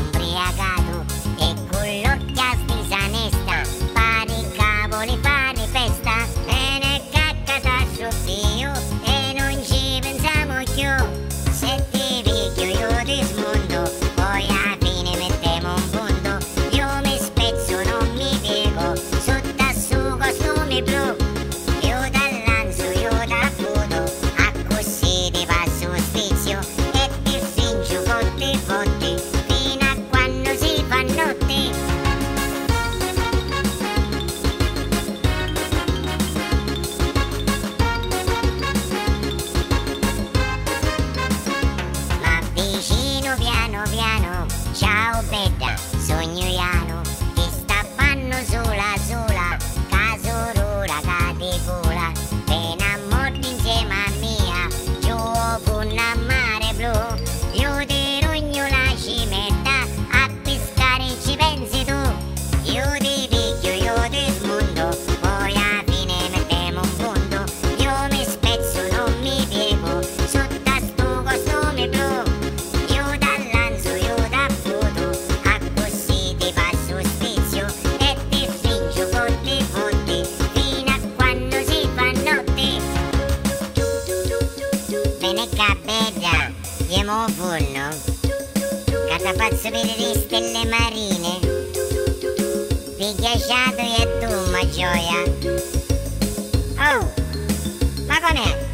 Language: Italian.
ubriacato e con l'occhia disanesta, pari cavoli, pari festa, e ne caccata sottio e non ci pensiamo più. Se ti picchio io ti smondo, poi alla fine mettiamo un punto. Io mi spezzo, non mi piego, sotto a su costumi blu. Io t'allanzo, io t'affuto, a così ti passo sfizio e ti fingio fotti fotti, fino a quando si fa notte. Vicino piano piano, ciao bella, sogno iano, ti sta fanno sola sola, caso rura cade cola, pena morti insieme a mia, giù con a mare blu, io ti rogno la cimetta, a pescare ci pensi tu, io ti picchio, io ti smondo, poi alla fine mettiamo un punto, io mi spezzo, non mi piego, sotto a sto costume blu. Bene bella, andiamo forno, che ti faccio vedere stelle marine, ti ghiacciato e tu, ma gioia. Oh, ma com'è?